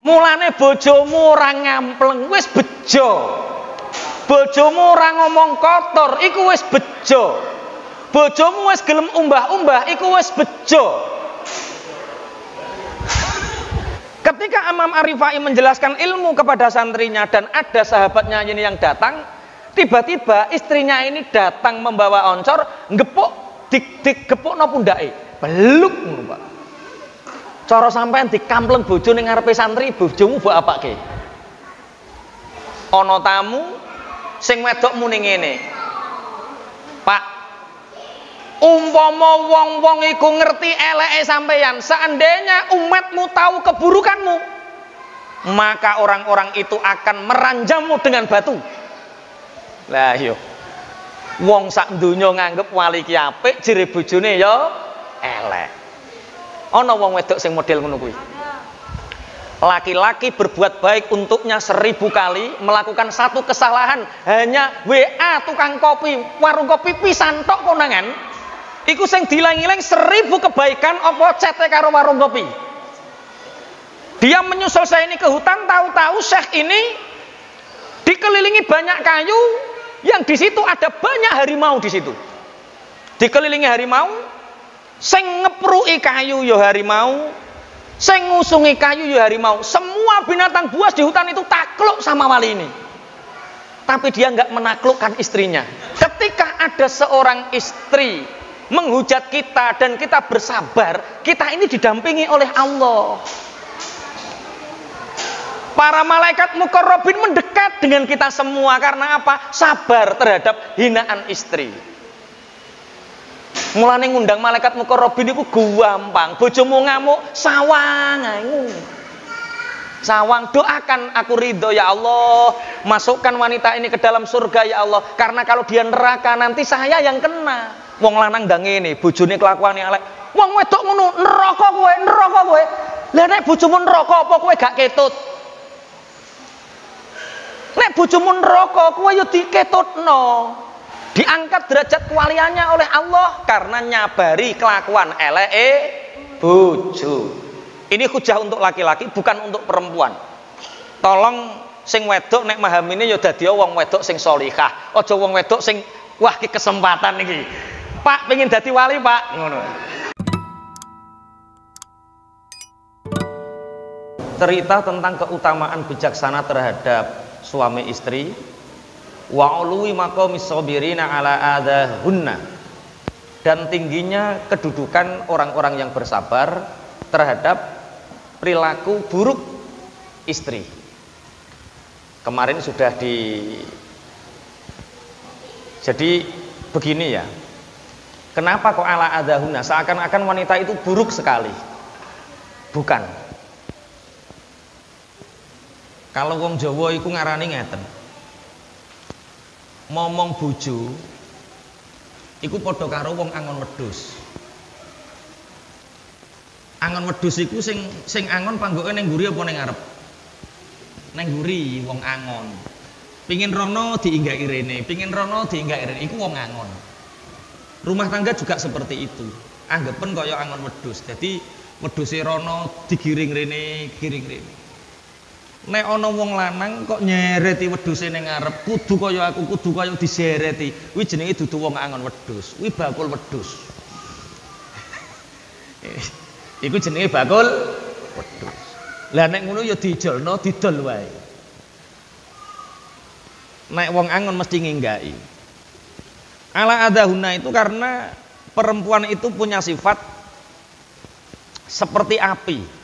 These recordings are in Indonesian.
Mulane bojomu ora ngampleng wis bejo. Bojomu ora ngomong kotor iku wis bejo. Bojomu wis gelem umbah-umbah iku wis bejo. Ketika Imam Ar-Rifai menjelaskan ilmu kepada santrinya dan ada sahabatnya ini yang datang, tiba-tiba istrinya ini datang membawa oncor, ngepuk digepukno pundake. Beluk ngono, Pak. Cara sampean dikampleng bojo ning ngarepe santri, bojomu mbok apake? Ana tamu sing wedok muni ngene. Pak, umpama wong-wong iku ngerti eleke sampeyan, seandainya umatmu tahu keburukanmu, maka orang-orang itu akan meranjammu dengan batu. Lah yo. Wong sak donya nganggep wali ki apik, jere bojone ya elek. Ana wong wedok sing model ngono kuwi. Laki-laki berbuat baik untuknya 1000 kali, melakukan satu kesalahan hanya WA tukang kopi, warung kopi pisan tok konangan. Iku sing dilang-ilang 1000 kebaikan apa cete karo warung kopi. Dia menyusul saya ini ke hutan, tahu-tahu syekh ini dikelilingi banyak kayu, yang di situ ada banyak harimau di situ. Dikelilingi harimau, sing ngepruki kayu ya harimau, sing ngusungi kayu ya harimau. Semua binatang buas di hutan itu takluk sama wali ini. Tapi dia nggak menaklukkan istrinya. Ketika ada seorang istri menghujat kita dan kita bersabar, kita ini didampingi oleh Allah. Para malaikat muqarrabin mendekat dengan kita semua karena apa? Sabar terhadap hinaan istri. Mulane ngundang malaikat muqarrabin iku gampang. Bojomu ngamuk, sawang ae. Sawang, doakan aku ridho ya Allah, masukkan wanita ini ke dalam surga ya Allah, karena kalau dia neraka nanti saya yang kena. Wong lanang ndang ngene, bojone kelakuane elek. Wong wedok ngono, neraka kowe, neraka kowe. Lah nek bojomu neraka apa kowe gak ketut? Nek bojomu neraka kowe yo diketutno. Diangkat derajat kewaliannya oleh Allah karena nyabari kelakuan eleke bojo. Ini hujah untuk laki-laki, bukan untuk perempuan. Tolong sing wedok nek mahamine ya dadi wong wedok sing sholihah. Aja wong wedok sing wah ki kesempatan iki. Pak pengen dadi wali, Pak. Ngono. Cerita tentang keutamaan bijaksana terhadap suami istri. Wa uluwi maqamis sabirina ala adahunna, dan tingginya kedudukan orang-orang yang bersabar terhadap perilaku buruk istri. Kemarin sudah jadi begini ya. Kenapa kok ala adahunna? Seakan-akan wanita itu buruk sekali. Bukan. Kalau wong Jawa iku ngarani ngeten. Momong bojo iku padha karo wong angon wedhus. Angon wedhus iku sing angon panggoke ning mburi apa ning ngarep? Ning mburi wong angon. Pingin rono diinggaki rene, pingin rono diinggaki rene, iku wong angon. Rumah tangga juga seperti itu. Anggapen kaya angon wedhus. Dadi wedhuse rono digiring rene, giring rene. Nek ana wong lanang kok nyereti wedhuse ning ngarep, kudu kaya aku, kudu kaya disereti. Kuwi jenenge dudu wong angon wedhus, kuwi bakul wedhus. Iku jenenge bakul wedhus. Lah nek ngono ya dijolno, didol wae. Nek wong angon mesti nginggaki. Ala adahuna itu karena perempuan itu punya sifat seperti api.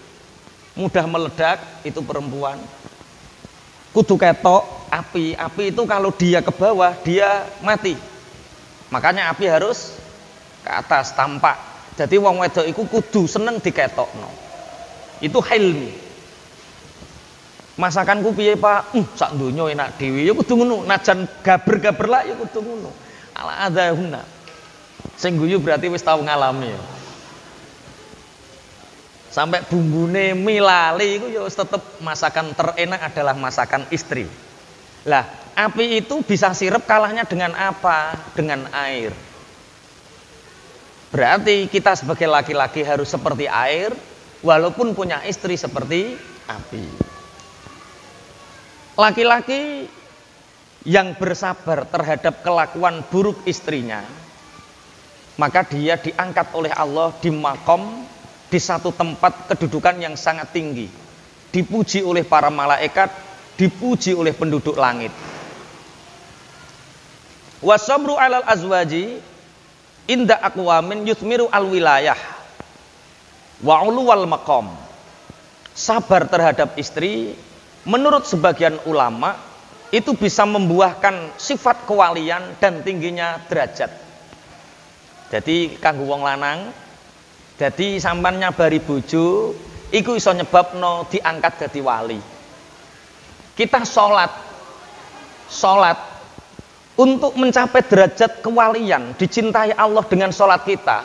Mudah meledak, itu perempuan. Kudu ketok api. Api itu kalau dia ke bawah dia mati. Makanya api harus ke atas, tampak. Jadi wong wedok iku kudu seneng diketokno. Itu hilmi. Masakanku piye, Pak? Sak donya enak dhewe ya kudu ngono. Najan gaber-gaber lah ya kudu ngono. Ala adahuna. Sing guyu berarti wis tau ngalami ya. Sampai bumbune milali itu ya tetap masakan terenak adalah masakan istri. Lah, api itu bisa sirep kalahnya dengan apa? Dengan air. Berarti kita sebagai laki-laki harus seperti air, walaupun punya istri seperti api. Laki-laki yang bersabar terhadap kelakuan buruk istrinya, maka dia diangkat oleh Allah di makom, di satu tempat kedudukan yang sangat tinggi, dipuji oleh para malaikat, dipuji oleh penduduk langit. Wasabru alal azwaji inda aqwamin yuthmiru al wilayah wa uluwal maqam. Sabar terhadap istri menurut sebagian ulama itu bisa membuahkan sifat kewalian dan tingginya derajat. Jadi kanggo wong lanang, jadi sampean nyabari bojo iku iso nyebabno diangkat dadi wali. Kita sholat untuk mencapai derajat kewalian, dicintai Allah dengan sholat kita,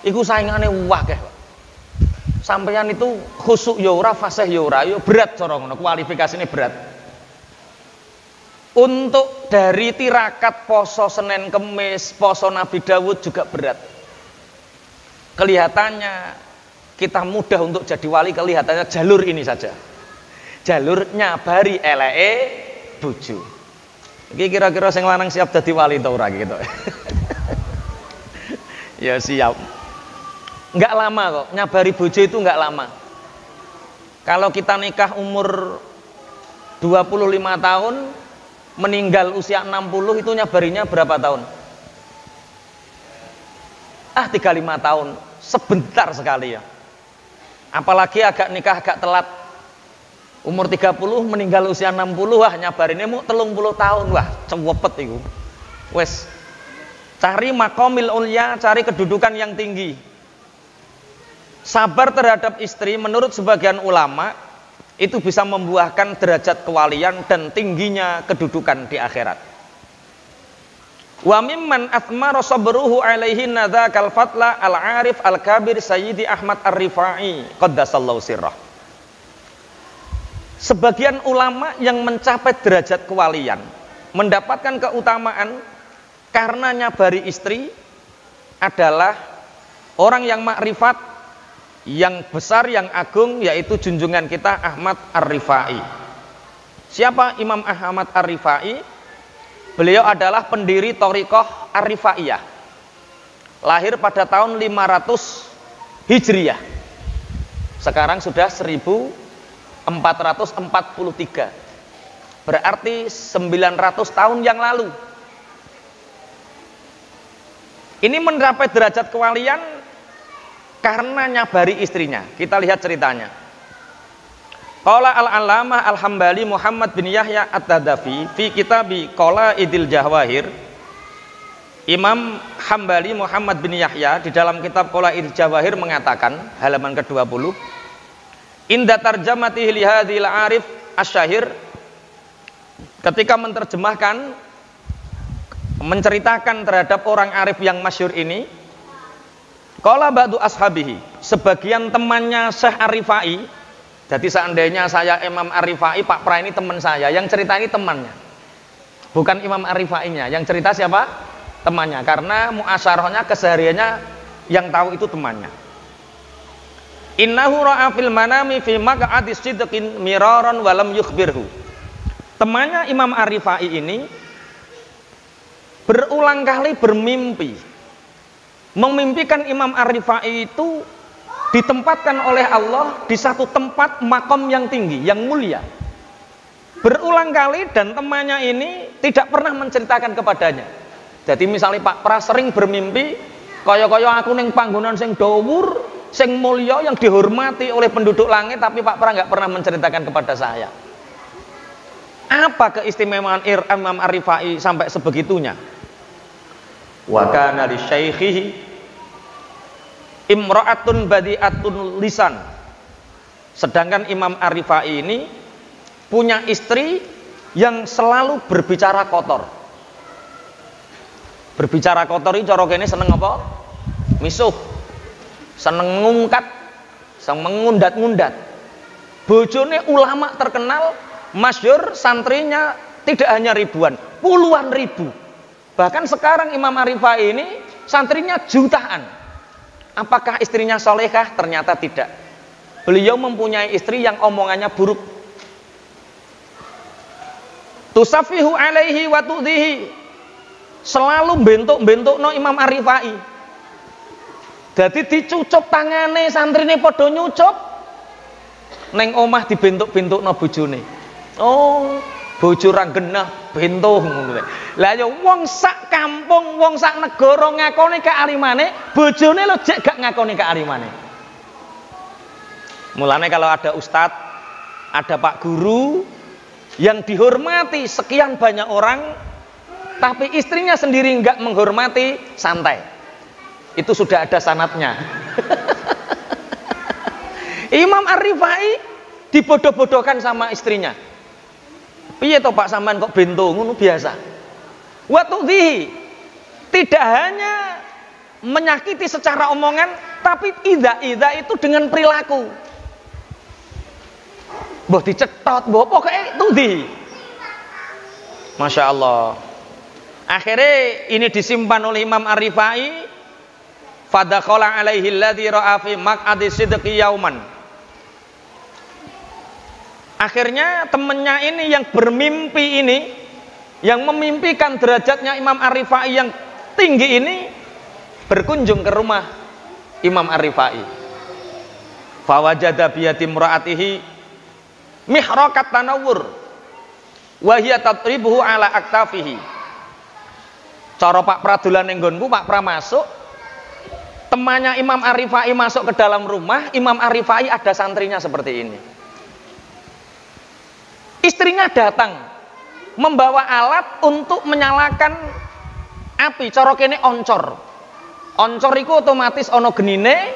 iku saingane wakeh. Sampeyan itu khusuk ya ora, fasih ya ora, ya berat cara ngono, kualifikasine berat. Untuk dari tirakat poso Senin Kemis, poso Nabi Dawud juga berat. Kelihatannya kita mudah untuk jadi wali, kelihatannya jalur ini saja. Jalurnya bari eleke bojo. Iki kira-kira sing lanang siap dadi wali ta ora gitu. Ya siap. Enggak lama kok, nyabari bojo itu enggak lama. Kalau kita nikah umur 25 tahun, meninggal usia 60, itu nyabarinya berapa tahun? 35 tahun, sebentar sekali ya. Apalagi agak nikah agak telat, umur 30 meninggal usia 60, wah nyabarinnya mau 30 tahun, wah cepet itu. Wes, cari makomil ulya, cari kedudukan yang tinggi. Sabar terhadap istri menurut sebagian ulama itu bisa membuahkan derajat kewalian dan tingginya kedudukan di akhirat. Wa mimman athmara sabruhu alaihi nadzakal fatla al-arif al-kabir Sayyidi Ahmad Ar-Rifai qaddasallahu sirrah. Sebagian ulama yang mencapai derajat kewalian mendapatkan keutamaan karena nyabari istri adalah orang yang makrifat, yang besar, yang agung, yaitu junjungan kita Ahmad Ar-Rifai. Siapa Imam Ahmad Ar-Rifai? Beliau adalah pendiri Thariqah Ar-Rifaiyah. Lahir pada tahun 500 Hijriah. Sekarang sudah 1443. Berarti 900 tahun yang lalu. Ini mencapai derajat kewalian karena nyabari istrinya. Kita lihat ceritanya. Qala al-Allamah Al-Hambali Muhammad bin Yahya At-Tadafi fi kitabi Qalaidil Jawahir. Imam Hambali Muhammad bin Yahya di dalam kitab Qalaidil Jawahir mengatakan, halaman ke-20, inda tarjamatihi li hadzal arif asy-syahir, ketika menerjemahkan, menceritakan terhadap orang arif yang masyhur ini, qala ba'du ashabihi, sebagian temannya Syekh Ar-Rifai. Jadi seandainya saya Imam Ar-Rifai, Pak Pra ini teman saya, yang cerita ini temannya, bukan Imam Ar-Rifainya. Yang cerita siapa? Temannya, karena muasyarahnya, kesehariannya yang tahu itu temannya. Innahu ra'a fil manami fi maq'adi sidqin miraran wa lam yukhbirhu. Temannya Imam Ar-Rifai ini berulang kali bermimpi, memimpikan Imam Ar-Rifai itu ditempatkan oleh Allah di satu tempat makom yang tinggi, yang mulia. Berulang kali, dan temannya ini tidak pernah menceritakan kepadanya. Jadi misalnya Pak Pra sering bermimpi, kaya-kaya aku ning panggonan sing dhawur, sing mulya, yang dihormati oleh penduduk langit, tapi Pak Pra nggak pernah menceritakan kepada saya. Apa keistimewaan Imam Ar-Rifai sampai sebegitunya? Wa kana li syaikhihi imra'atun badi'atun lisan. Sedangkan Imam Ar-Rifai ini punya istri yang selalu berbicara kotor. Berbicara kotor ini cara kene seneng apa? Misuh. Seneng ngungkat, seneng mengundat-ngundat. Bojone ulama terkenal, masyhur, santrinya tidak hanya ribuan, puluhan ribu. Bahkan sekarang Imam Ar-Rifai ini santrinya jutaan. Apakah istrinya solehah? Ternyata tidak. Beliau mempunyai istri yang omongannya buruk. Tusafihu alaihi wa tu'dhihi. Selalu bentuk-bentukno Imam Ar-Rifai. Dadi dicucup tangane santrine padha nyucup. Neng omah dibentuk-bentukno bojone. Oh, bojo ra genah bentuh ngono. Lah ya wong sak kampung, wong sak negara ngakoni kealimane, bojone lho jek gak ngakoni kealimane. Mulane kalau ada ustadz, ada pak guru yang dihormati sekian banyak orang, tapi istrinya sendiri enggak menghormati, santai. Itu sudah ada sanatnya. Imam Ar-Rifai dibodoh-bodohkan sama istrinya. Piye to Pak sampean kok bento ngono biasa. Wa tu'dhihi. Tidak hanya menyakiti secara omongan, tapi idza itu dengan perilaku. Mbah dicetot, mbah pokoke tu'dhihi. Masya Allah. Akhirnya ini disimpan oleh Imam Ar-Rifai. Fadakhala alaihi alladhi ra'a fi maq'adi sidqi yauman. Akhirnya temannya ini yang bermimpi ini, yang memimpikan derajatnya Imam Ar-Rifai yang tinggi ini, berkunjung ke rumah Imam Ar-Rifai. Fawajada biyati mura'atihi mihrakat tanawur wa hiya tatribuhu ala aktafihi. Cara Pak Pradolan ning nggonku, Pak Pra masuk, temannya Imam Ar-Rifai masuk ke dalam rumah, Imam Ar-Rifai ada santrinya seperti ini. Istrinya datang membawa alat untuk menyalakan api, cara kene oncor. Oncor itu otomatis ono genine,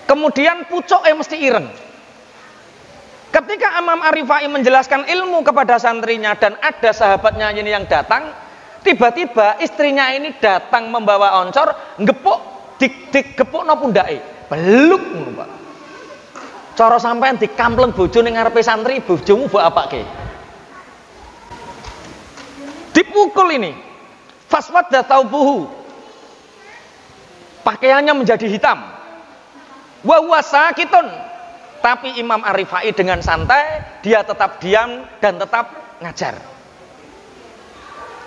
kemudian pucuk mesti ireng. Ketika Imam Ar-Rifai menjelaskan ilmu kepada santrinya dan ada sahabatnya ini yang datang, tiba-tiba istrinya ini datang membawa oncor, ngepuk digepuk no pundake, beluk ngono, Pak. Cara sampean dikampleng bojo ning ngarepe santri, bojomu mbok apake? Dipukul ini. Faswadda thawbuhu. Pakaiannya menjadi hitam. Wa huwa sakitun. Tapi Imam Ar-Rifai dengan santai, dia tetap diam dan tetap ngajar.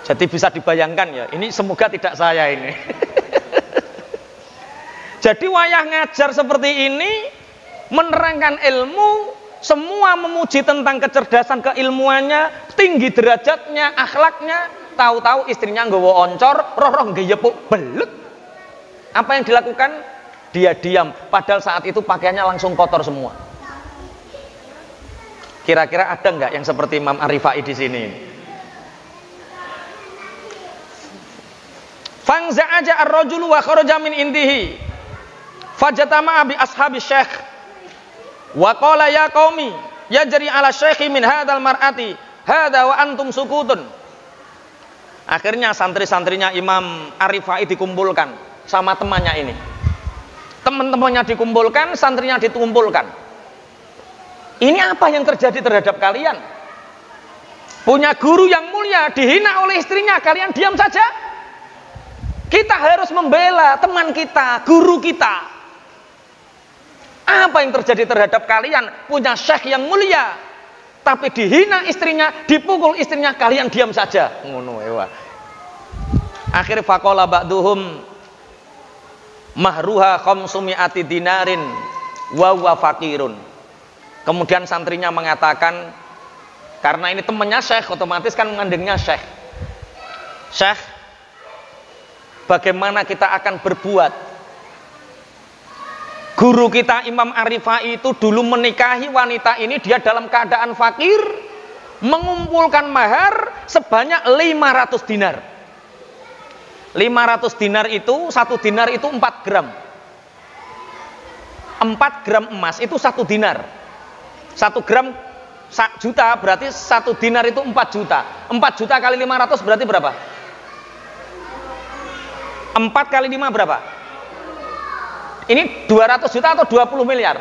Jadi bisa dibayangkan ya, ini semoga tidak saya ini. Jadi wayah ngajar seperti ini, menerangkan ilmu, semua memuji tentang kecerdasan keilmuannya, tinggi derajatnya, akhlaknya. Tahu-tahu istrinya nggawa oncor, roh-roh nggeyepuk belek. Apa yang dilakukan? Dia diam, padahal saat itu pakaiannya langsung kotor semua. Kira-kira ada nggak yang seperti Imam Ar-Rifai di sini? Fangza'aja ar-rajulu wa kharaja min indihi. Fajatama bi ashabi syekh. Wa qala ya qaumi yajri ala syekhi min hadzal mar'ati hadza wa antum sukutun. Akhirnya santri-santrinya Imam Ar-Rifai dikumpulkan sama temannya ini. Teman-temannya dikumpulkan, santrinya dikumpulkan. Ini apa yang terjadi terhadap kalian? Punya guru yang mulia dihina oleh istrinya, kalian diam saja? Kita harus membela teman kita, guru kita. Apa yang terjadi terhadap kalian? Punya syekh yang mulia, tapi dihina istrinya, dipukul istrinya, kalian diam saja. Ngono ewa. Akhir faqala ba'duhum mahruha khamsumi'ati dinarin wa huwa faqirun. Kemudian santrinya mengatakan, karena ini temannya syekh, otomatis kan mengandungnya syekh. Syekh, bagaimana kita akan berbuat? Guru kita Imam Ar-Rifai itu dulu menikahi wanita ini, dia dalam keadaan fakir, mengumpulkan mahar sebanyak 500 dinar. 500 dinar itu, 1 dinar itu 4 gram. 4 gram emas itu 1 dinar. 1 gram 1 juta, berarti 1 dinar itu 4 juta. 4 juta kali 500 berarti berapa? 4 kali 5 berapa? Ini 200 juta atau 20 miliar?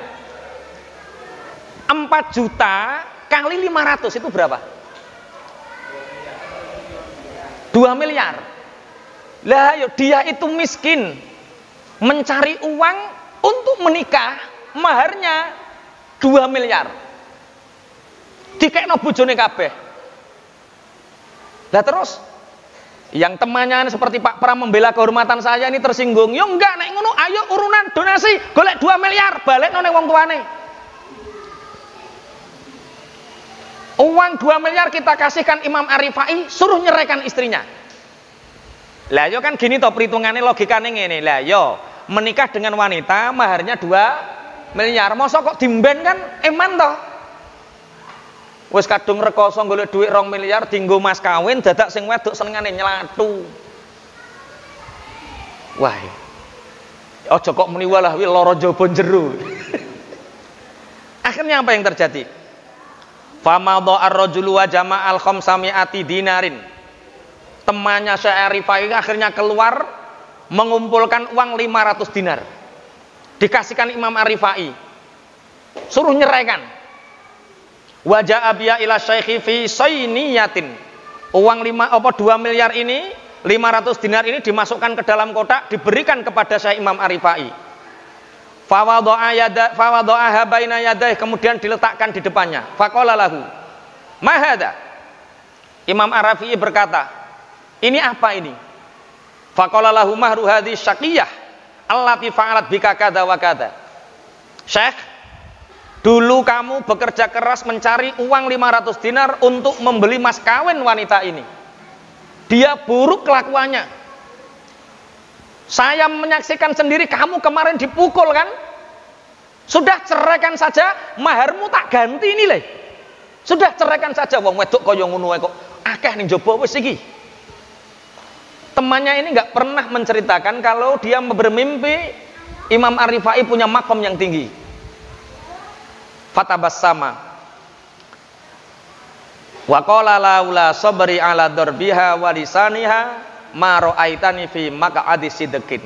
4 juta kali 500 itu berapa? 2 miliar. Lah yuk, dia itu miskin, mencari uang untuk menikah, maharnya 2 miliar. Dikekno bojone kabeh. Lah terus yang temannya seperti Pak Pram membela kehormatan saya ini tersinggung. Yo enggak, nek ngono ayo urunan donasi, golek 2 miliar, balekno ning wong tuane. Uang 2 miliar kita kasihkan Imam Ar-Rifai, suruh nyeraikan istrinya. Lah yo kan gini toh perhitungannya, logikane ngene. Lah yo menikah dengan wanita maharnya 2 miliar. Mosok kok dimben kan eman toh. Wis kadung rekoso golek duit 2 miliar dienggo mas kawin, dadak sing wedok senengane nyelatu. Wah. Aja kok muni walah wi lara jaba jero. Akhirnya apa yang terjadi? Famadha ar-rajulu wa jama'al khamsami'ati dinarin. Temannya Syekh Ar-Rifai akhirnya keluar mengumpulkan uang 500 dinar. Dikasihkan Imam Ar-Rifai. Suruh nyeraikan. Wa ja'a biya ila syaikhi fi sayniyatin. Uang 2 miliar ini, 500 dinar ini dimasukkan ke dalam kotak, diberikan kepada Syekh Imam Ar-Rifai. Fawadha'aha baina yadayhi, kemudian diletakkan di depannya. Faqala lahu, "Ma hadza?" Imam Ar-Rifai berkata, "Ini apa ini?" Faqala lahu mahru hadhi syaqiyah allati fa'alat bika kadza wa kadza. Syekh, dulu kamu bekerja keras mencari uang 500 dinar untuk membeli mas kawin wanita ini. Dia buruk kelakuannya. Saya menyaksikan sendiri kamu kemarin dipukul kan? Sudah ceraikan saja, maharmu tak ganti ini le. Sudah ceraikan saja, wong wedok kaya ngono kok akeh ning jaba wis iki. Temannya ini nggak pernah menceritakan kalau dia bermimpi Imam Ar-Rifai punya makom yang tinggi. Fatabassama. Wa qala laula sabri ala darbiha wa lisaniha ma ra'aitani fi maq'adi sidqin.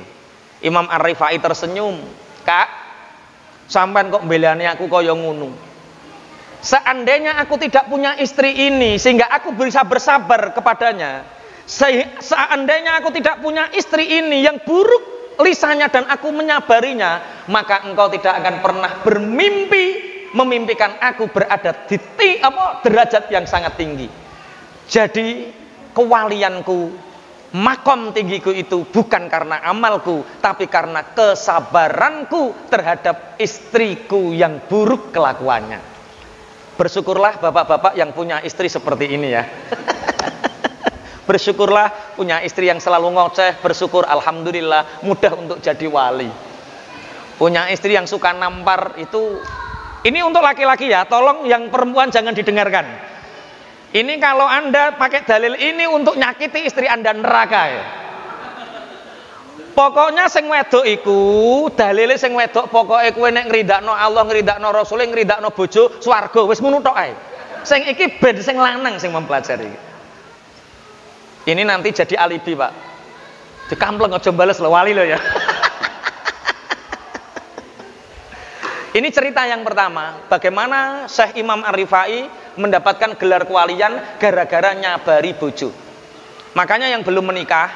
Imam Ar-Rifai tersenyum. Kak, sampean kok belani aku kaya ngono. Seandainya aku tidak punya istri ini sehingga aku bisa bersabar kepadanya, seandainya aku tidak punya istri ini yang buruk lisannya dan aku menyabarinya, maka engkau tidak akan pernah bermimpi memimpikan aku berada di derajat yang sangat tinggi. Jadi kewalianku, makom tinggiku itu bukan karena amalku, tapi karena kesabaranku terhadap istriku yang buruk kelakuannya. Bersyukurlah bapak-bapak yang punya istri seperti ini ya. Bersyukurlah punya istri yang selalu ngoceh. Bersyukur, alhamdulillah, mudah untuk jadi wali. Punya istri yang suka nampar itu, ini untuk laki-laki ya, tolong yang perempuan jangan didengarkan. Ini kalau Anda pakai dalil ini untuk nyakiti istri Anda, neraka ya. Pokoknya sing wedok iku, dalile sing wedok pokoke kowe nek ngridakno Allah, ngridakno Rasul, ngridakno bojo, swarga, wis ngono tok ae. Sing iki ben sing lanang sing mempelajari. Ini nanti jadi alibi, Pak. Dikampleng aja bales lho, wali lho ya. Ini cerita yang pertama, bagaimana Syekh Imam Ar-Rifai mendapatkan gelar kewalian gara-gara nyabari bojo. Makanya yang belum menikah,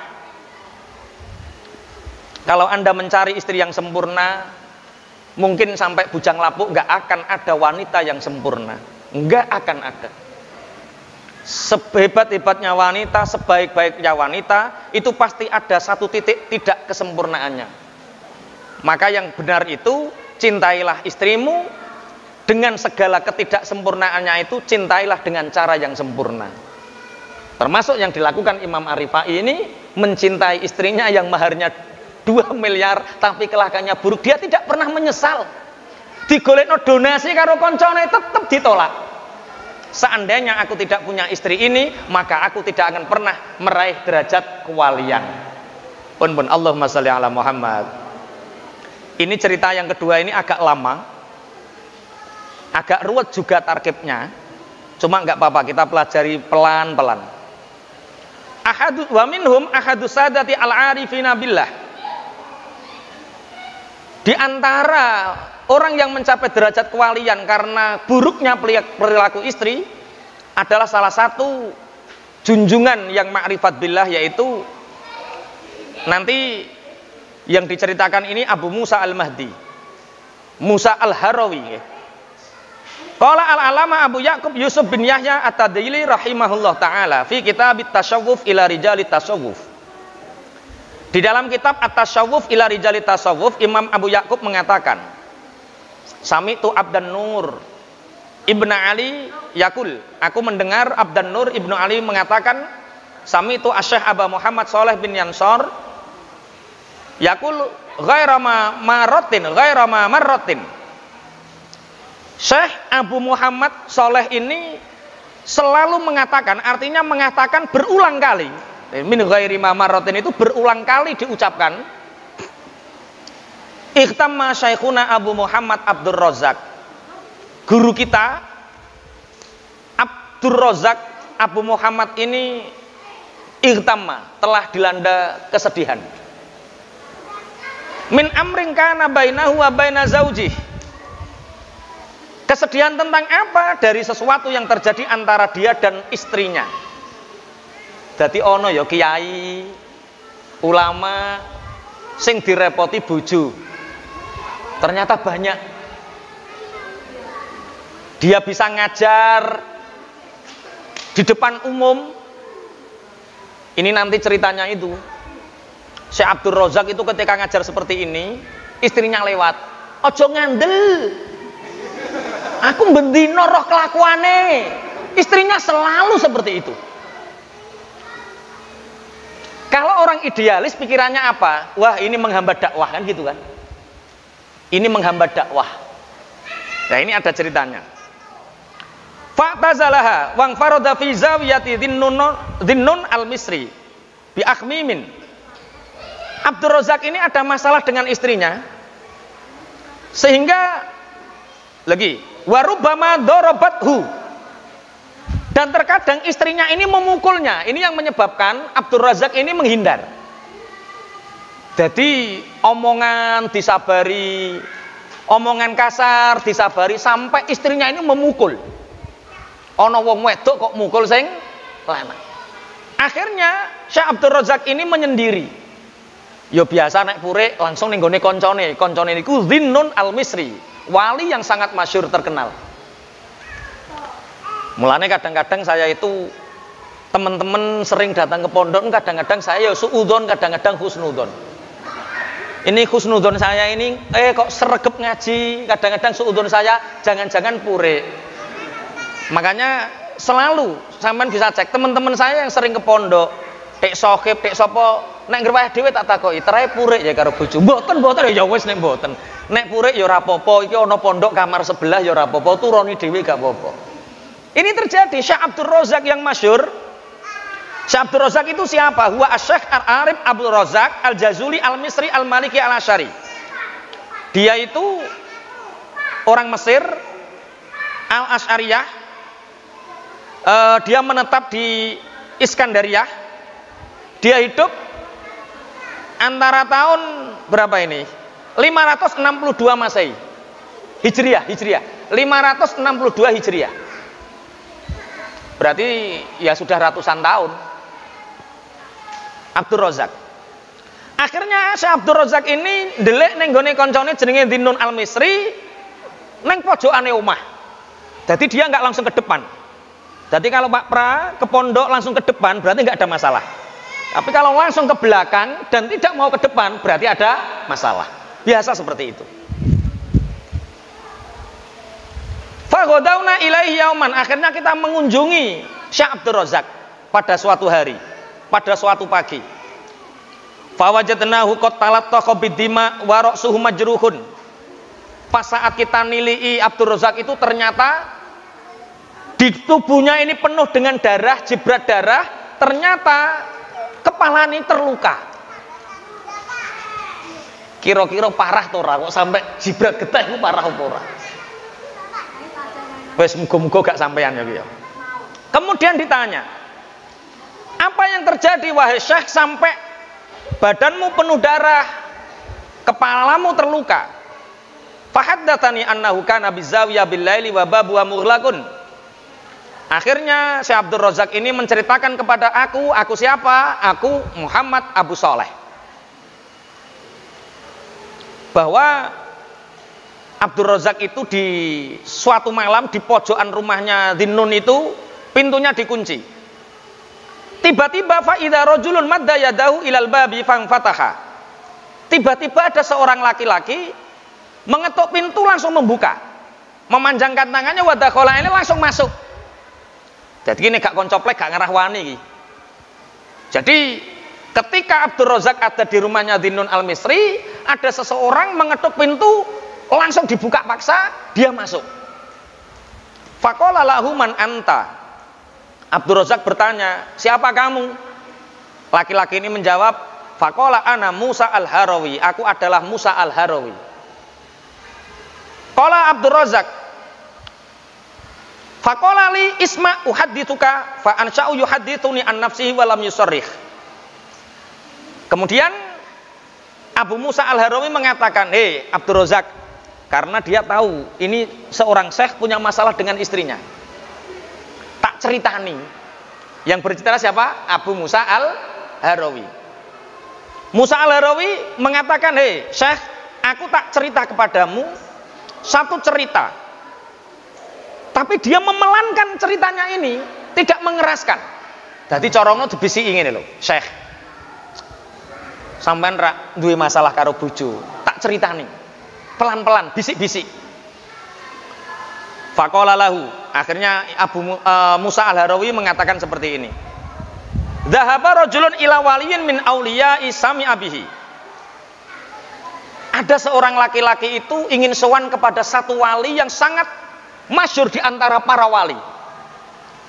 kalau Anda mencari istri yang sempurna, mungkin sampai bujang lapuk nggak akan ada wanita yang sempurna, nggak akan ada. Sehebat-hebatnya wanita, sebaik-baiknya wanita, itu pasti ada satu titik tidak kesempurnaannya. Maka yang benar itu, cintailah istrimu dengan segala ketidaksempurnaannya itu, cintailah dengan cara yang sempurna. Termasuk yang dilakukan Imam Ar-Rifai ini, mencintai istrinya yang maharnya 2 miliar tapi kelakuannya buruk. Dia tidak pernah menyesal. Digolekno donasi karo koncone tetap ditolak. Seandainya aku tidak punya istri ini, maka aku tidak akan pernah meraih derajat kewalian. Pun Allahumma sholli ala Muhammad. Ini cerita yang kedua ini agak lama, agak ruwet juga tarkibnya, cuma nggak apa-apa, kita pelajari pelan-pelan. Wa minhum ahadu sadati al-arifina billah. Di antara orang yang mencapai derajat kewalian karena buruknya perilaku istri adalah salah satu junjungan yang ma'rifat billah, yaitu nanti yang diceritakan ini Abu Musa Al-Mahdi, Musa Al-Harawi. Qala al-alama Abu Ya'qub Yusuf bin Yahya At-Tadili rahimahullah taala fi kitab At-Tasawwuf ila Rijali Tasawwuf. Di dalam kitab At-Tasawwuf ila Rijali Tasawwuf, Imam Abu Ya'qub mengatakan, Sami'tu Abdan Nur Ibnu Ali yakul, aku mendengar Abdan Nur Ibnu Ali mengatakan, Sami'tu Asy-Syaikh Aba Muhammad Shalih bin Yansor yakul ghaira ma marratin. Syekh Abu Muhammad Shalih ini selalu mengatakan, artinya mengatakan berulang kali. Min ghairi ma marratin itu berulang kali diucapkan. Ikhtamma Syekhuna Abu Muhammad Abdur Razzaq. Guru kita Abdur Razzaq Abu Muhammad ini ikhtamma, telah dilanda kesedihan. Min amrin kana bainahu wa baina zaujih. Kesedihan tentang apa? Dari sesuatu yang terjadi antara dia dan istrinya. Dadi ono ya kiai, ulama sing direpoti bojo. Ternyata banyak. Dia bisa ngajar di depan umum. Ini nanti ceritanya itu. Syekh Abdur Razzaq itu ketika ngajar seperti ini, istrinya lewat. Ojo ngandel. Aku bendino roh kelakuane. Istrinya selalu seperti itu. Kalau orang idealis pikirannya apa? Wah, ini menghambat dakwah, kan gitu kan? Ini menghambat dakwah. Nah, ini ada ceritanya. Fa'tazalaha wang farada fi zawiyati Dhinnun al-Misri bi akhmimin. Abdur Razzaq ini ada masalah dengan istrinya, sehingga lagi warubbama darabathu, dan terkadang istrinya ini memukulnya. Ini yang menyebabkan Abdur Razzaq ini menghindar. Jadi omongan disabari, omongan kasar disabari, sampai istrinya ini memukul. Ono wong wedok kok mukul sing lanang. Akhirnya Syekh Abdur Razzaq ini menyendiri. Ya biasa nek pure langsung ning gone koncone. Koncone niku Dhinnun al-Misri, wali yang sangat masyhur terkenal. Mulane kadang-kadang saya itu teman-teman sering datang ke pondok, kadang-kadang saya suudzon, kadang-kadang husnudzon. Ini husnudzon saya ini kok sregep ngaji, kadang-kadang suudzon saya jangan-jangan pure. Makanya selalu sampean bisa cek teman-teman saya yang sering ke pondok, tek sohib, tek sapa, nek ngerwayah dhewe tak takoki, "Terae purik ya karo bojo?" Mboten ya wis nek mboten. Nek purik ya ora apa-apa, iki ana pondok kamar sebelah ya ora apa-apa, turuni dhewe gak apa-apa. Ini terjadi. Syekh Abdur Razzaq yang masyhur. Syekh Abdur Razzaq itu siapa? Huwa Asy-Syaikh Al-Arif Abdur Razzaq Al-Jazuli Al-Misri Al-Maliki Al-Asy'ari. Dia itu orang Mesir, Al-Asy'ariyah. Dia menetap di Iskandariah. Dia hidup antara tahun berapa ini? 562 Masehi. Hijriah. 562 Hijriah. Berarti ya sudah ratusan tahun. Abdur Razzaq. Akhirnya Syekh Abdur Razzaq ini ndelik ning gone koncone jenenge Dhinnun al-Misri ning pojokane omah. Jadi dia nggak langsung ke depan. Jadi kalau Pak Pra ke pondok langsung ke depan berarti nggak ada masalah. Tapi kalau langsung ke belakang dan tidak mau ke depan berarti ada masalah. Biasa seperti itu. Faghadauna ilaihi yauman, akhirnya kita mengunjungi Syekh Abdur Razzaq pada suatu hari, pada suatu pagi. Fawajadnahu qad talattaqa bidima wa ra'suhu majruhun. Pas saat kita nilai Abdur Razzaq itu ternyata di tubuhnya ini penuh dengan darah, jibrat darah, ternyata kepala ini terluka. Kira-kira parah to ora kok sampai jibrat getih ku parah apa ora? Wes muga-muga gak sampean ya. Kemudian ditanya, apa yang terjadi wahai Syekh sampai badanmu penuh darah, kepalamu terluka? Fahaddatsani annahu kana bizawiyah bil-laili wa babuha mughlaqun. Akhirnya Syekh Abdur Razzaq ini menceritakan kepada aku siapa? Aku Muhammad Abu Shalih. Bahwa Abdur Razak itu di suatu malam di pojokan rumahnya Dhinnun itu pintunya dikunci. Tiba-tiba fa idza rajulun madda yadahu ilal babi fataha. Tiba-tiba ada seorang laki-laki mengetuk pintu langsung membuka. Memanjangkan tangannya wa dakhala ini langsung masuk. Jadi ini gak koncoplek gak ngerah wani iki. Jadi ketika Abdur Razak ada di rumahnya Dhinnun al-Misri, ada seseorang mengetuk pintu langsung dibuka paksa, dia masuk. Faqala lahu man anta. Abdur Razak bertanya, siapa kamu? Laki-laki ini menjawab, faqala ana Musa al-Harawi, aku adalah Musa al-Harawi. Qala Abdur Razak, faqala li isma uhaddithuka fa ansha'u yuhaddithuni an nafsihi wa lam yusarrih. Kemudian Abu Musa al-Harawi mengatakan, "Hei Abdur Razak," karena dia tahu ini seorang syekh punya masalah dengan istrinya. Tak ceritani. Yang bercerita siapa? Abu Musa al-Harawi. Musa al-Harawi mengatakan, "Hei syekh, aku tak cerita kepadamu satu cerita." Tapi dia memelankan ceritanya ini, tidak mengeraskan. Jadi corongno dibisi ingin lho, syekh. Sampean rak duwe masalah karo bojo, tak ceritani. Pelan-pelan, bisik-bisik. Faqala lahu, akhirnya Abu Musa al-Harawi mengatakan seperti ini. Dhahaba rajulun ila waliyin min auliya'i sami abihi. Ada seorang laki-laki itu ingin sowan kepada satu wali yang sangat masyhur di antara para wali.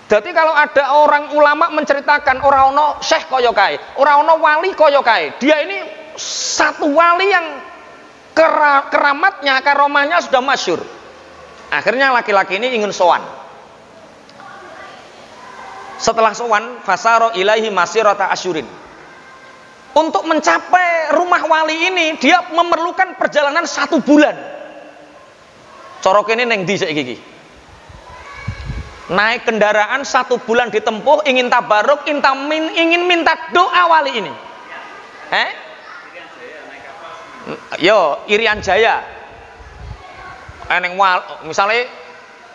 Jadi kalau ada orang ulama menceritakan ora ono syekh kaya kae, ora ono wali kaya kae. Dia ini satu wali yang keramatnya, karomahnya sudah masyhur. Akhirnya laki-laki ini ingin sowan. Setelah sowan, fasaro ilaihi masirata asyurin. Untuk mencapai rumah wali ini, dia memerlukan perjalanan 1 bulan. Corok ini neng di saiki. Naik kendaraan 1 bulan ditempuh, ingin tabaruk, ingin minta doa wali ini. Yo, Irian Jaya. Misalnya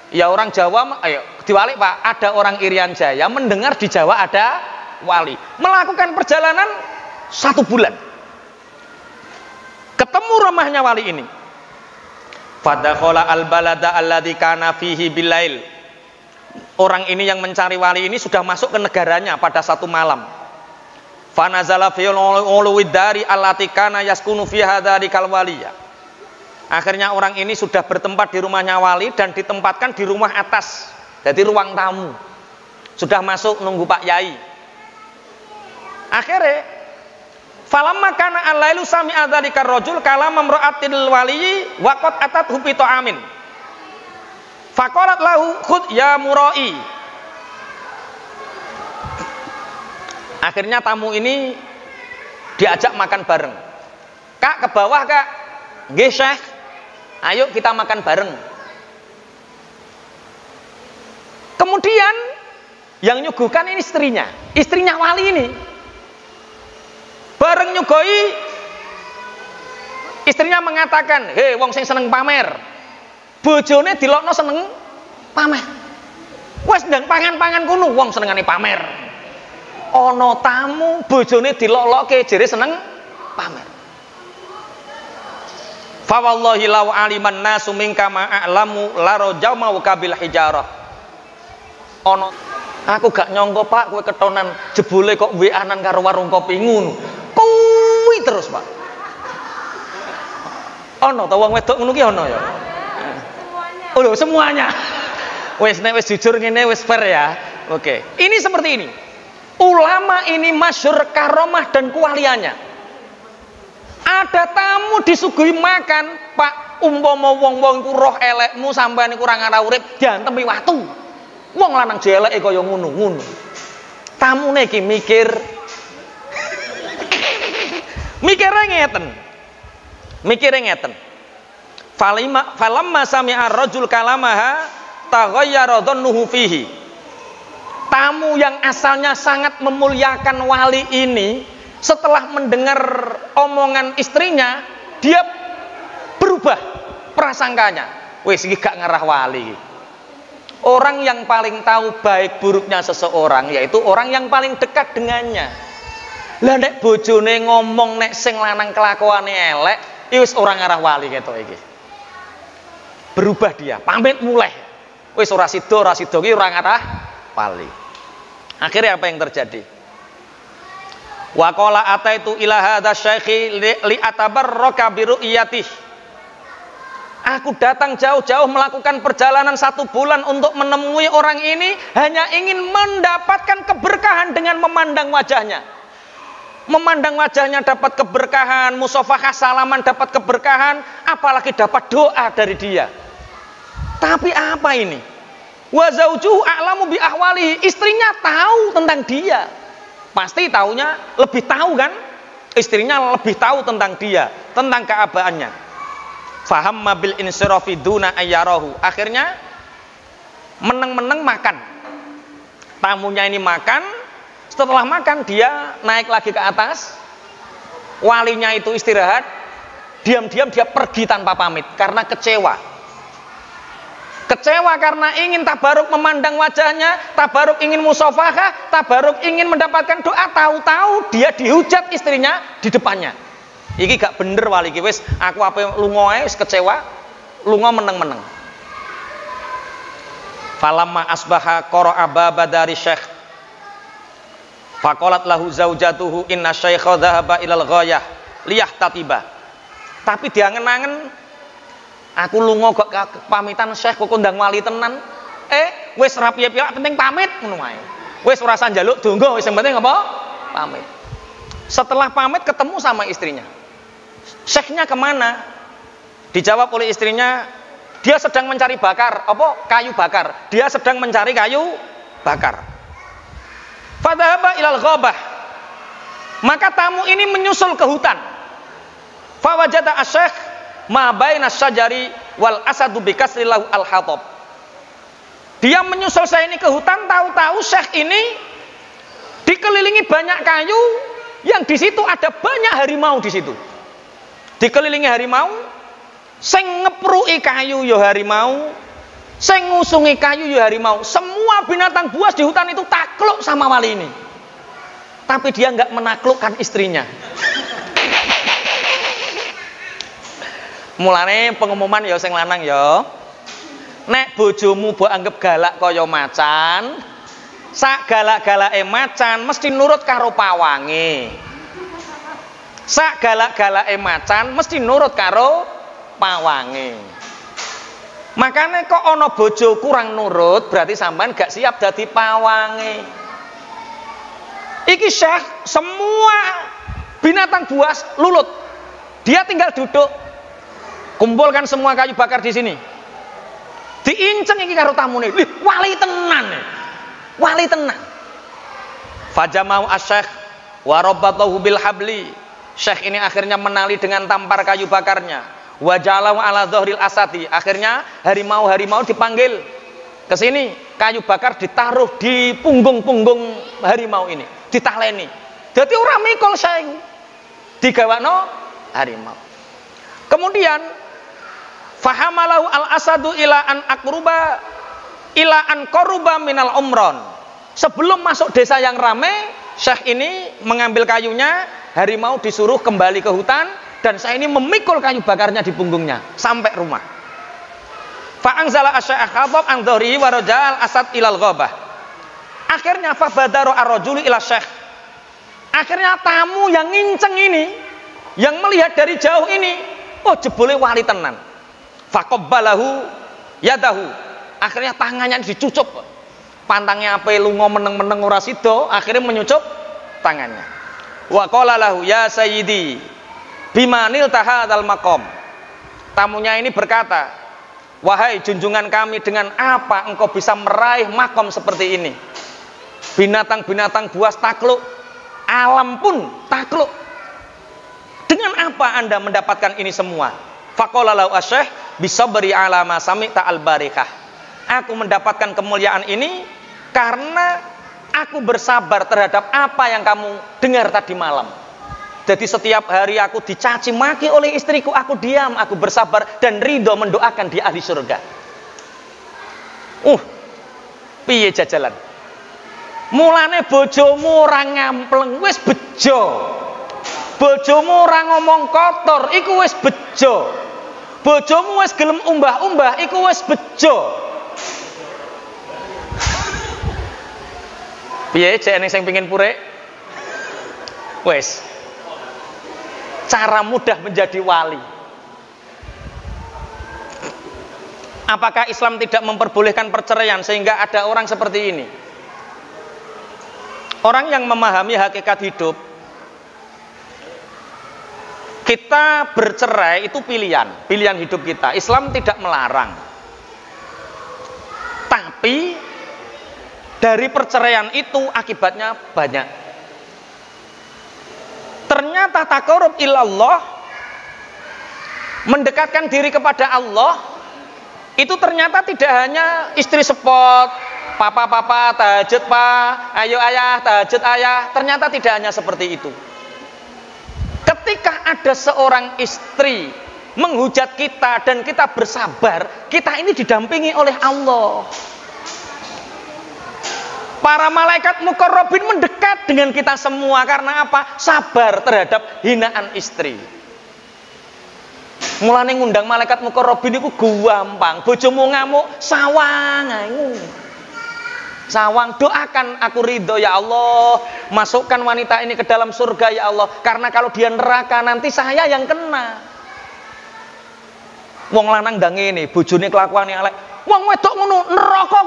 ya orang Jawa, ayo diwalik Pak, ada orang Irian Jaya mendengar di Jawa ada wali, melakukan perjalanan 1 bulan. Ketemu rumahnya wali ini. Fadakhala al-balada alladzi kana fihi bilail. Orang ini yang mencari wali ini sudah masuk ke negaranya pada satu malam. Fanazala fi uluwidari allati kana yaskunu fiha dzarikal waliya. Akhirnya orang ini sudah bertempat di rumahnya wali dan ditempatkan di rumah atas. Jadi ruang tamu. Sudah masuk nunggu Pak Yai. Akhirnya falamma kana al-lailu sami'a dzalika ar-rajul kalama imra'atil waliyyi waqad atat hubito amin. Faqalat lahu khud ya murai. Akhirnya tamu ini diajak makan bareng. Kak, ke bawah Kak. Nggih Syekh. Ayo kita makan bareng. Kemudian yang nyuguhkan ini istrinya wali ini. Bareng nyugoi, istrinya mengatakan, "Hei wong sing seneng pamer. Bojone dilokno seneng pamer. Wes ndang pangan-pangan kuno wong senengane pamer." Ana tamu bojone dilok-lokke jere seneng pamer. Fa wallahi law aliman nasu minka ma'alamu laro jama wa kabil hijarah. Ana aku gak nyangka Pak kowe ketonan jebule kok WA-an karo warung kopi ngono. Kuwi terus Pak. Ana ta wong wedok ngono ki ana ya? Oh lho semuanya. Wes nek wis jujur ngene wis fair ya. Oke. Ini seperti ini. Ulama ini masyhur karomah dan kualiannya. Ada tamu disuguhi makan, Pak, umpama wong-wong iku roh elekmu sampean iku ora ngara urip, diantemi watu. Wong lanang jeleke kaya ngono-ngono. Tamune iki mikir. Mikire ngeten. Falamma sami'a ar-rajul kalamaha taghayyara dhannuhu fihi. Tamu yang asalnya sangat memuliakan wali ini, setelah mendengar omongan istrinya, dia berubah prasangkanya. Wis iki gak ngarah wali. Orang yang paling tahu baik buruknya seseorang yaitu orang yang paling dekat dengannya. Lah nek bojone ngomong nek sing lanang kelakuane elek, wis orang ngarah wali ketok iki. Berubah dia, pamit mulai. Wis ora sida ki ora ngarah wali. Akhirnya apa yang terjadi? Wa qala ataitu ila hadza syaikhi li atabarraka bi ru'yatihi. Aku datang jauh-jauh melakukan perjalanan 1 bulan untuk menemui orang ini hanya ingin mendapatkan keberkahan dengan memandang wajahnya. Memandang wajahnya dapat keberkahan, musafahah salaman dapat keberkahan, apalagi dapat doa dari dia. Tapi apa ini? Wa zaujuhu a'lamu bi ahwalihi, istrinya tahu tentang dia. Pasti taunya lebih tahu kan? Istrinya lebih tahu tentang dia, tentang keabaannya. Faham mabil insirafi duna ayyarahu. Akhirnya meneng-meneng makan. Tamunya ini makan. Setelah makan dia naik lagi ke atas. Walinya itu istirahat. Diam-diam dia pergi tanpa pamit karena kecewa. Kecewa karena ingin tabaruk memandang wajahnya, tabaruk ingin musafahah, tabaruk ingin mendapatkan doa. Tahu-tahu dia dihujat istrinya di depannya. Iki gak bener wali iki wis aku apa lunga ae wis kecewa, lunga meneng-meneng. Falamma asbaha qara'a baba dari syekh. Faqalat lahu zaujatuhu inna syaikha dhahaba ilal ghayah liyahtatiba. Tapi diangen-angen aku lunga kok pamitan syekh kok kondang wali tenan. Wis ra piye-piye penting pamit ngono ae. Wis ora usah njaluk donga, wis yang penting apa? Pamit. Setelah pamit ketemu sama istrinya. Syekhnya kemana? Dijawab oleh istrinya, dia sedang mencari bakar, kayu bakar. Dia sedang mencari kayu bakar. Fadhahaba ilal ghabah. Maka tamu ini menyusul ke hutan. Fawajada asy-syekh ma baina syajari wal asadu bikasri lahu al-hatab. Dia menyusul saya ini ke hutan, tahu-tahu syekh ini dikelilingi banyak kayu yang di situ ada banyak harimau di situ. Dikelilingi harimau, sing ngepruki kayu ya harimau, sing ngusungi kayu ya harimau. Semua binatang buas di hutan itu takluk sama wali ini. Tapi dia nggak menaklukkan istrinya. Mulane pengumuman ya sing lanang ya. Nek bojomu mbok anggap galak kaya macan, sak galak-galake macan mesti nurut karo pawange. Sak galak-galake macan mesti nurut karo pawange. Makanya kok ono bojo kurang nurut, berarti sampean gak siap dadi pawange. Iki syekh semua binatang buas lulut. Dia tinggal duduk. Kumpulkan semua kayu bakar di sini. Diinceng iki karo tamune. Wali tenan. Wali tenan. Fajamau asy-syekh wa rabbatahu bil habli. Syekh ini akhirnya menali dengan tampar kayu bakarnya. Wajalahu ala dhahril asati. Akhirnya harimau-harimau dipanggil ke sini. Kayu bakar ditaruh di punggung-punggung harimau ini, ditaleni. Jadi ora mikul syekh. Digawakno harimau. Kemudian fahamalahu al asadu ila an aqruba ila an qaruba minal umron. Sebelum masuk desa yang ramai, syekh ini mengambil kayunya. Harimau disuruh kembali ke hutan dan saya ini memikul kayu bakarnya di punggungnya sampai rumah. Fa'angzala asy-syekh khatab an dhahrihi wa rajal asad ilal ghabah. Akhirnya fabadaru ar-rajulu ila syekh. Akhirnya tamu yang nginceng ini, yang melihat dari jauh ini, oh jebule wali tenan. Faqabbalahu yadahu. Akhirnya tangannya dicucup. Pantangnya ape lunga meneng-meneng ora sida, akhirnya menyucup tangannya. Wa qala lahu ya sayyidi bimanil tahadzal maqam. Tamunya ini berkata, wahai junjungan kami, dengan apa engkau bisa meraih makom seperti ini? Binatang-binatang buas takluk, alam pun takluk. Dengan apa Anda mendapatkan ini semua? Faqala lahu asy-syekh bisabri ala ma sami'ta al-barikah. Aku mendapatkan kemuliaan ini karena aku bersabar terhadap apa yang kamu dengar tadi malam. Jadi setiap hari aku dicaci maki oleh istriku, aku diam, aku bersabar dan ridho mendoakan dia ahli surga. Piye jajalan? Mulane bojomu ora ngampleng, wis bejo. Bojomu ora ngomong kotor, iku wis bejo. Bojomu wis gelem umbah-umbah, iku wis bejo. Piye cek sing pengin purek? Wis. Cara mudah menjadi wali. Apakah Islam tidak memperbolehkan perceraian sehingga ada orang seperti ini? Orang yang memahami hakikat hidup, kita bercerai itu pilihan hidup kita. Islam tidak melarang. Tapi dari perceraian itu akibatnya banyak. Ternyata taqarrub ilallah, mendekatkan diri kepada Allah, itu ternyata tidak hanya istri spot, papa tahajud pak, ayo ayah tahajud ayah. Ternyata tidak hanya seperti itu. Ketika ada seorang istri menghujat kita dan kita bersabar, kita ini didampingi oleh Allah. Para malaikat muqarrabin mendekat dengan kita semua. Karena apa? Sabar terhadap hinaan istri. Mulane ngundang malaikat muqarrabin itu gampang. Bojomu ngamuk, sawang ae. Sawang, doakan aku ridho ya Allah, masukkan wanita ini ke dalam surga ya Allah. Karena kalau dia neraka nanti saya yang kena. Wong lanang ndang ngene, bojone kelakuane elek. Wong wedok ngono, neraka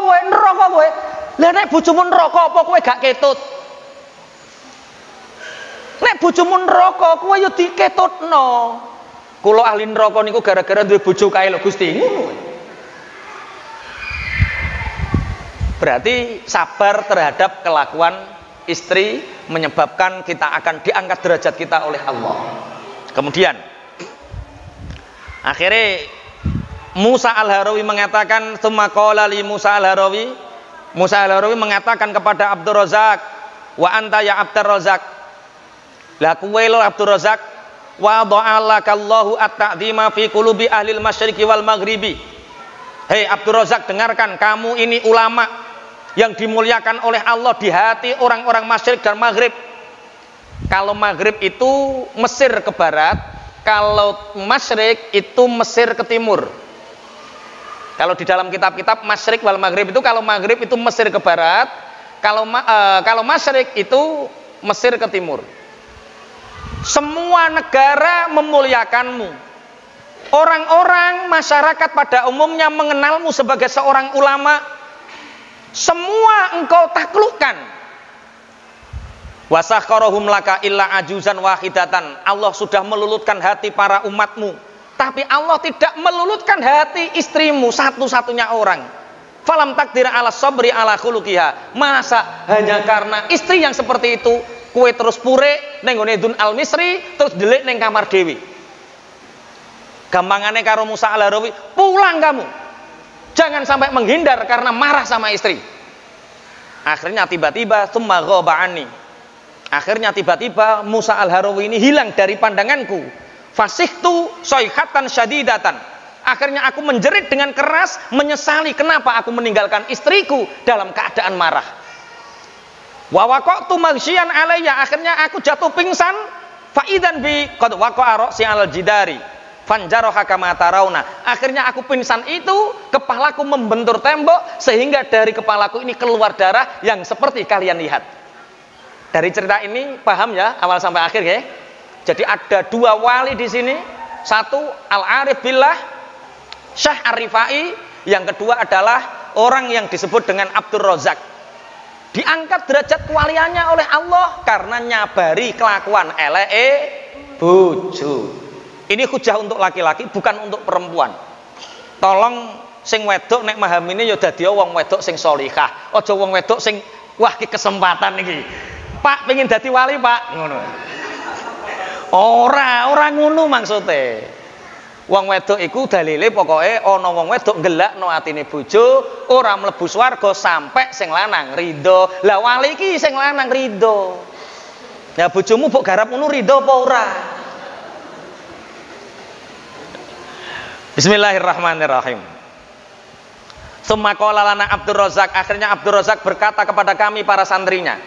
kowe. Lah nek bojomu neraka apa kowe gak ketut? Nek bojomu neraka kowe ya diketutno. Kula ahli neraka niku gara-gara duwe bojo kae lho Gusti, ngono. Berarti sabar terhadap kelakuan istri menyebabkan kita akan diangkat derajat kita oleh Allah. Kemudian akhirnya Musa al-Harawi mengatakan, tsumma qala li Musa al-Harawi mengatakan kepada Abdur Razak, wa anta ya Abdur Razak, la kuwe lo Abdur Razak, wa dha'alakallahu at-ta'dhima fi qulubi ahlil masyriqi wal maghribi. Hei Abdur Razak, dengarkan, kamu ini ulama yang dimuliakan oleh Allah di hati orang-orang masyrik dan maghrib. Kalau maghrib itu Mesir ke barat, kalau masyrik itu Mesir ke timur. Kalau di dalam kitab-kitab masyrik wal maghrib itu, kalau maghrib itu Mesir ke barat, kalau masyrik itu Mesir ke timur. Semua negara memuliakanmu. Orang-orang masyarakat pada umumnya mengenalmu sebagai seorang ulama. Semua engkau taklukkan. Wasakharahum laka illa ajuzan wahidatan. Allah sudah melulutkan hati para umatmu, tapi Allah tidak melulutkan hati istrimu satu-satunya orang. Falam takdir ala sabri ala khuluqiha. Masa hanya karena istri yang seperti itu kue terus pure neng gone Dun al Misri, terus delik neng kamar dewi. Gampangane karo Musa al-Harawi, pulang kamu. Jangan sampai menghindar karena marah sama istri. Akhirnya tiba-tiba tsumma ghaba anni. Akhirnya tiba-tiba Musa al-Harawi ini hilang dari pandanganku. Fasihtu sayhatan syadidatan. Akhirnya aku menjerit dengan keras, menyesali kenapa aku meninggalkan istriku dalam keadaan marah. Wa waqa'tu maghsyian alayya. Akhirnya aku jatuh pingsan. Fa idzan bi qad waqa'a ra'si 'alal jidari. Fanjaroha kama tarawna. Akhirnya aku pingsan itu, kepalaku membentur tembok sehingga dari kepalaku ini keluar darah yang seperti kalian lihat. Dari cerita ini paham ya awal sampai akhir ya. Jadi ada dua wali di sini. Satu Al-Arif Billah, Syekh Ar-Rifai. Yang kedua adalah orang yang disebut dengan Abdur Razak. Diangkat derajat kewaliannya oleh Allah karena nyabari kelakuan eleke bojo. Ini hujah untuk laki-laki, bukan untuk perempuan. Tolong sing wedok nek mahamine ya dadi wong wedok sing sholihah. Aja wong wedok sing wah ki kesempatan iki. Pak pengen dadi wali, Pak. Ngono. Ora ngono maksude. Wong wedok iku dalile pokoke ana wong wedok nggelakno atine bojo, ora mlebu swarga sampai sing lanang ridho. Lah wali iki sing lanang ridho. Ya bojomu mbok garap ngono rido apa ora? Bismillahirrahmanirrahim. Summa qala lana Abdur Razak, akhirnya Abdur Razak berkata kepada kami para santrinya,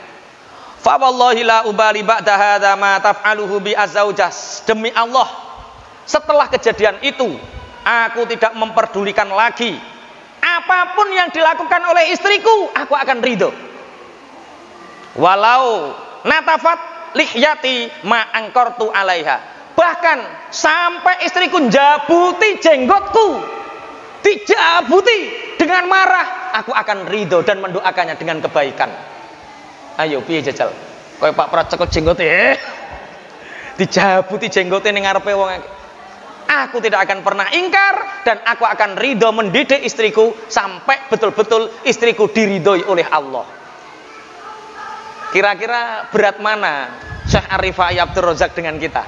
fa wallahi la ubali ba'da hadza ma taf'aluhu bi azaujas. Demi Allah, setelah kejadian itu aku tidak memperdulikan lagi apapun yang dilakukan oleh istriku, aku akan ridho. Walau natafat lihyati ma angkortu alaiha. Bahkan sampai istriku jabuti jenggotku, dijabuti dengan marah, aku akan ridho dan mendoakannya dengan kebaikan. Ayo piye jajal? Kowe Pak Pracokot jenggote dijabuti jenggote ning ngarepe wong. Aku tidak akan pernah ingkar dan aku akan ridho mendidik istriku sampai betul-betul istriku diridhoi oleh Allah. Kira-kira berat mana Syekh Arifai Abdur Razak dengan kita?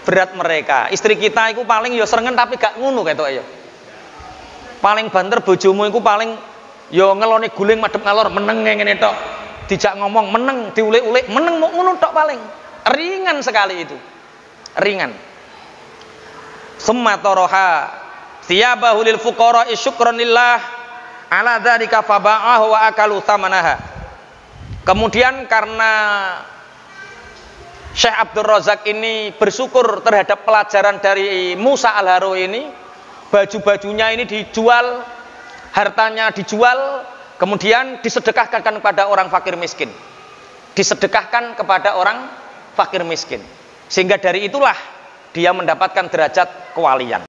Berat mereka. Istri kita itu paling ya serengen tapi gak ngono ketok ya. Paling banter bojomu iku paling ya ngelone guling madhep ngalor meneng ngene tok. Dijak ngomong meneng, diulik-ulik meneng mau ngono tok paling. Ringan sekali itu. Ringan. Summa taraha thiyabahu lil fuqara syukran lillah ala dzalika faba'ahu wa akalu thamanaha. Kemudian karena Syekh Abdur Razak ini bersyukur terhadap pelajaran dari Musa Al-Haro ini, baju-bajunya ini dijual, hartanya dijual, kemudian disedekahkan kepada orang fakir miskin. Disedekahkan kepada orang fakir miskin. Sehingga dari itulah dia mendapatkan derajat kewalian.